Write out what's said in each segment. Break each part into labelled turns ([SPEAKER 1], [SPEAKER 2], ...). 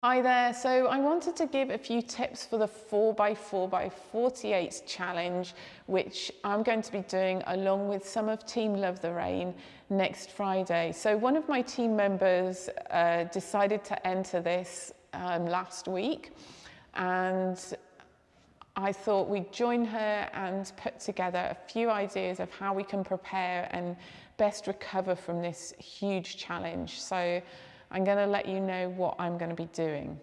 [SPEAKER 1] Hi there, so I wanted to give a few tips for the 4x4x48 challenge, which I'm going to be doing along with some of Team Love the Rain next Friday. So one of my team members decided to enter this last week, and I thought we'd join her and put together a few ideas of how we can prepare and best recover from this huge challenge. So I'm going to let you know what I'm going to be doing.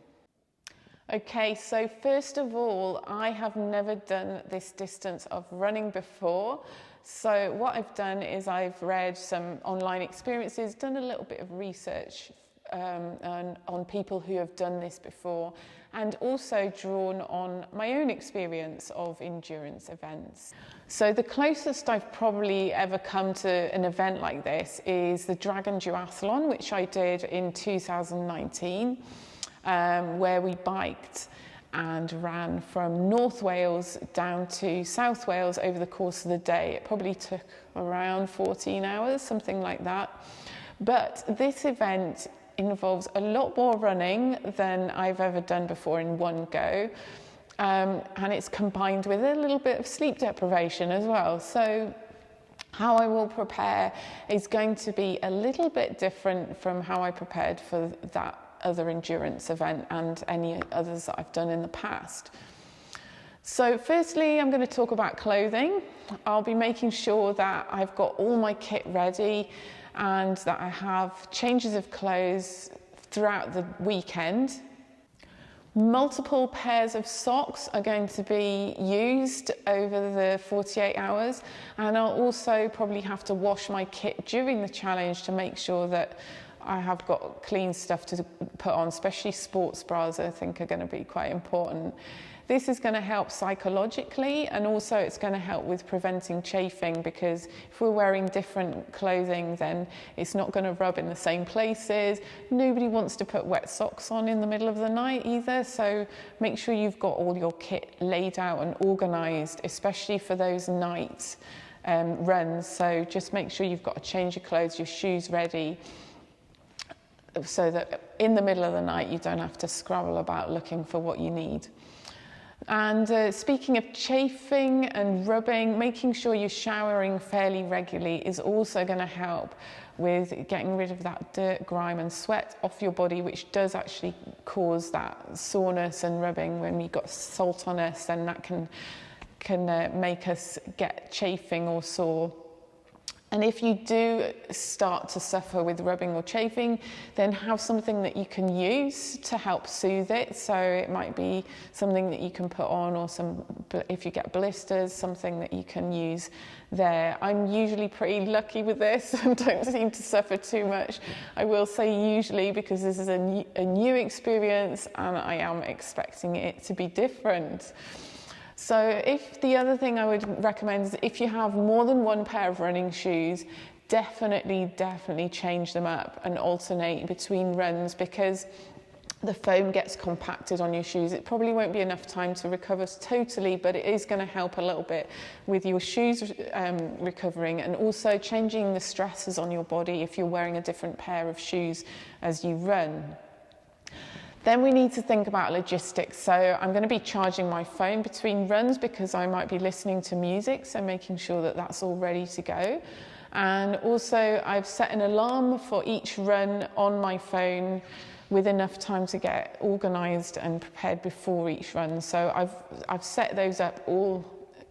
[SPEAKER 1] Okay, so first of all, I have never done this distance of running before. So what I've done is I've read some online experiences, done a little bit of research on people who have done this before, and also drawn on my own experience of endurance events. So the closest I've probably ever come to an event like this is the Dragon Duathlon, which I did in 2019, where we biked and ran from North Wales down to South Wales over the course of the day. It probably took around 14 hours, something like that. But this event involves a lot more running than I've ever done before in one go. And it's combined with a little bit of sleep deprivation as well. So how I will prepare is going to be a little bit different from how I prepared for that other endurance event and any others that I've done in the past. So firstly, I'm going to talk about clothing. I'll be making sure that I've got all my kit ready and that I have changes of clothes throughout the weekend. Multiple pairs of socks are going to be used over the 48 hours, and I'll also probably have to wash my kit during the challenge to make sure that I have got clean stuff to put on, especially sports bras I think are going to be quite important. This is going to help psychologically, and also it's going to help with preventing chafing, because if we're wearing different clothing, then it's not going to rub in the same places. Nobody wants to put wet socks on in the middle of the night either, so make sure you've got all your kit laid out and organised, especially for those night runs. So just make sure you've got a change of clothes, your shoes ready, so that in the middle of the night you don't have to scrabble about looking for what you need. And speaking of chafing and rubbing, making sure you're showering fairly regularly is also going to help with getting rid of that dirt, grime and sweat off your body, which does actually cause that soreness and rubbing. When we've got salt on us, then that can make us get chafing or sore. And if you do start to suffer with rubbing or chafing, then have something that you can use to help soothe it. So it might be something that you can put on, or if you get blisters, something that you can use there. I'm usually pretty lucky with this and don't seem to suffer too much. I will say usually, because this is a new experience and I am expecting it to be different. So if the other thing I would recommend is if you have more than one pair of running shoes, definitely change them up and alternate between runs, because the foam gets compacted on your shoes. It probably won't be enough time to recover totally, but it is going to help a little bit with your shoes recovering, and also changing the stresses on your body if you're wearing a different pair of shoes as you run. Then we need to think about logistics. So I'm going to be charging my phone between runs because I might be listening to music, so making sure that that's all ready to go. And also I've set an alarm for each run on my phone with enough time to get organised and prepared before each run. So I've set those up all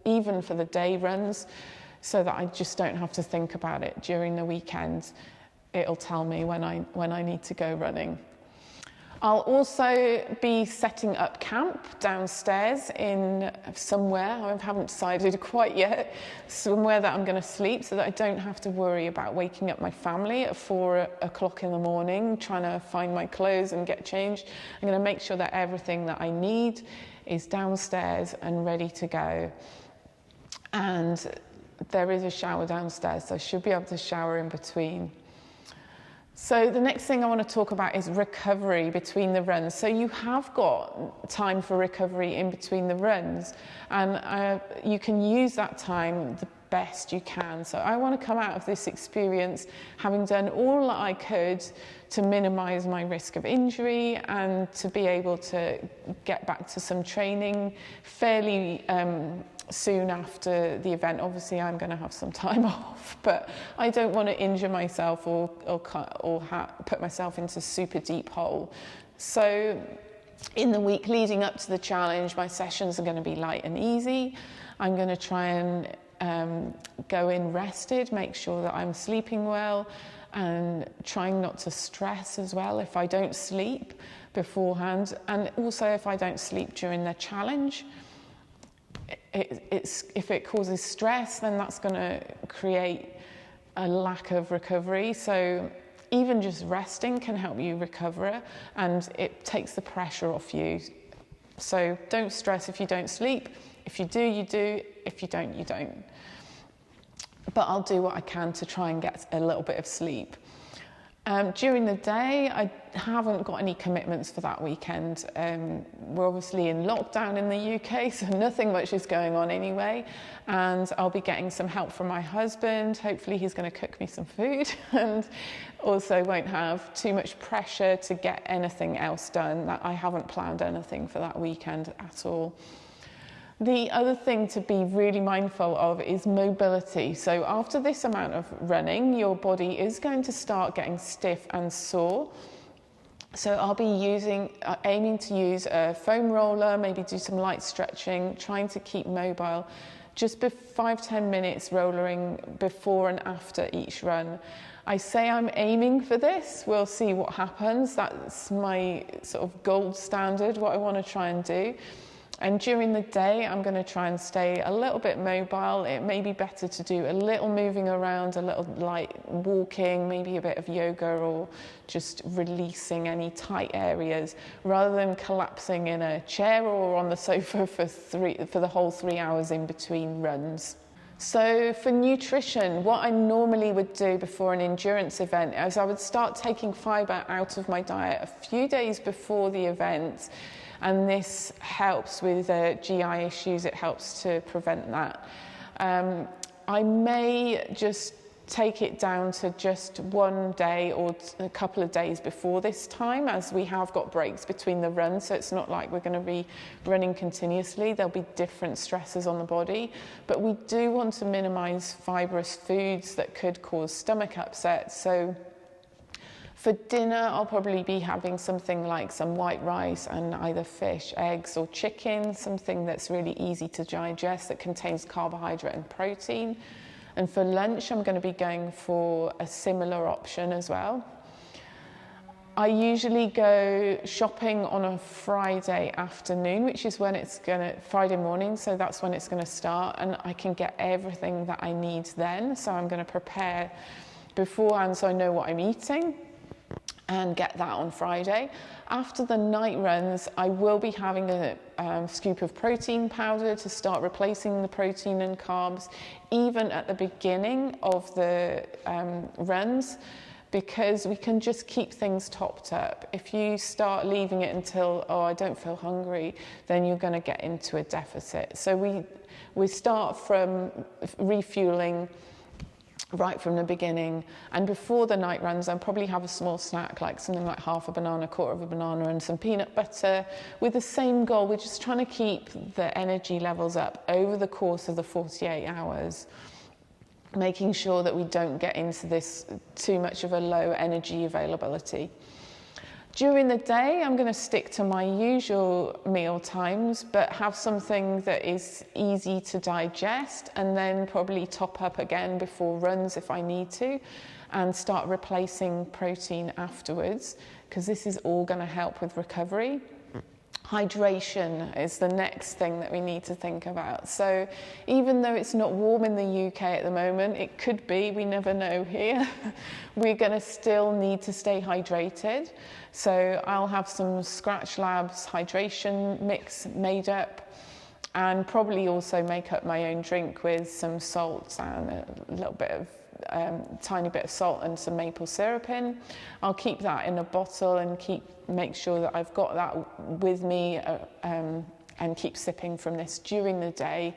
[SPEAKER 1] even for the day runs, so that I just don't have to think about it during the weekend. It'll tell me when I need to go running. I'll also be setting up camp downstairs in somewhere, I haven't decided quite yet, somewhere that I'm going to sleep, so that I don't have to worry about waking up my family at 4 o'clock in the morning trying to find my clothes and get changed. I'm going to make sure that everything that I need is downstairs and ready to go. And there is a shower downstairs, so I should be able to shower in between. So the next thing I want to talk about is recovery between the runs. So you have got time for recovery in between the runs, and you can use that time. best you can. So I want to come out of this experience having done all that I could to minimize my risk of injury and to be able to get back to some training fairly soon after the event. Obviously I'm going to have some time off, but I don't want to injure myself or put myself into a super deep hole. So in the week leading up to the challenge, my sessions are going to be light and easy. I'm going to try and go in rested, make sure that I'm sleeping well, and trying not to stress as well if I don't sleep beforehand, and also if I don't sleep during the challenge. If it causes stress, then that's going to create a lack of recovery. So even just resting can help you recover, and it takes the pressure off you. So don't stress if you don't sleep. If you do, you do. If you don't, you don't. But I'll do what I can to try and get a little bit of sleep. During the day, I haven't got any commitments for that weekend. We're obviously in lockdown in the UK, so nothing much is going on anyway. And I'll be getting some help from my husband. Hopefully he's going to cook me some food, and also won't have too much pressure to get anything else done. I haven't planned anything for that weekend at all. The other thing to be really mindful of is mobility. So after this amount of running, your body is going to start getting stiff and sore. So I'll be aiming to use a foam roller, maybe do some light stretching, trying to keep mobile. Just 5-10 minutes rollering before and after each run. I say I'm aiming for this. We'll see what happens. That's my sort of gold standard, what I want to try and do. And during the day, I'm going to try and stay a little bit mobile. It may be better to do a little moving around, a little light walking, maybe a bit of yoga, or just releasing any tight areas, rather than collapsing in a chair or on the sofa for the whole 3 hours in between runs. So for nutrition, what I normally would do before an endurance event is I would start taking fibre out of my diet a few days before the event. And this helps with GI issues, it helps to prevent that. I may just take it down to just one day or a couple of days before this time, as we have got breaks between the runs, so it's not like we're going to be running continuously. There'll be different stresses on the body, but we do want to minimise fibrous foods that could cause stomach upset. So for dinner, I'll probably be having something like some white rice and either fish, eggs or chicken, something that's really easy to digest that contains carbohydrate and protein. And for lunch, I'm going to be going for a similar option as well. I usually go shopping on a Friday afternoon, which is when Friday morning, so that's when it's going to start, and I can get everything that I need then. So I'm going to prepare beforehand so I know what I'm eating, and get that on Friday. After the night runs, I will be having a scoop of protein powder to start replacing the protein and carbs, even at the beginning of the runs, because we can just keep things topped up. If you start leaving it until, I don't feel hungry, then you're going to get into a deficit. So we start from refueling right from the beginning, and before the night runs I'll probably have a small snack, like something like half a banana, quarter of a banana, and some peanut butter, with the same goal. We're just trying to keep the energy levels up over the course of the 48 hours, making sure that we don't get into this too much of a low energy availability. During the day, I'm going to stick to my usual meal times, but have something that is easy to digest, and then probably top up again before runs if I need to, and start replacing protein afterwards, because this is all going to help with recovery. Hydration is the next thing that we need to think about. So even though it's not warm in the UK at the moment, it could be, we never know here, we're going to still need to stay hydrated. So I'll have some Scratch Labs hydration mix made up, and probably also make up my own drink with some salt and a little bit of tiny bit of salt and some maple syrup in. I'll keep that in a bottle and make sure that I've got that with me, and keep sipping from this during the day,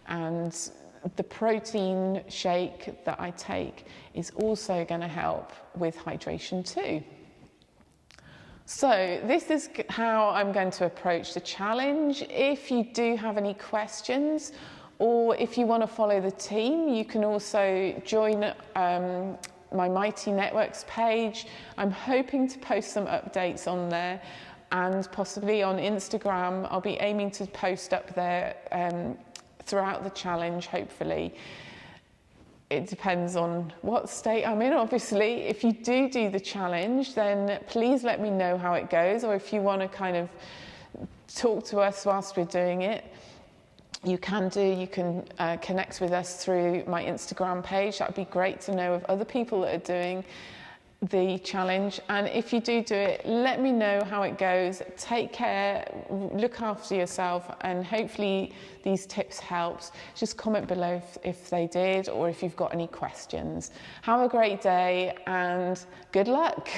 [SPEAKER 1] and the protein shake that I take is also going to help with hydration too. So this is how I'm going to approach the challenge. If you do have any questions, or if you want to follow the team, you can also join my Mighty Networks page. I'm hoping to post some updates on there, and possibly on Instagram. I'll be aiming to post up there throughout the challenge, hopefully. It depends on what state I'm in, obviously. If you do the challenge, then please let me know how it goes, or if you want to kind of talk to us whilst we're doing it, you can connect with us through my Instagram page. That would be great to know of other people that are doing the challenge. And if you do it, let me know how it goes. Take care, look after yourself, and hopefully these tips helped. Just comment below if they did, or if you've got any questions. Have a great day and good luck.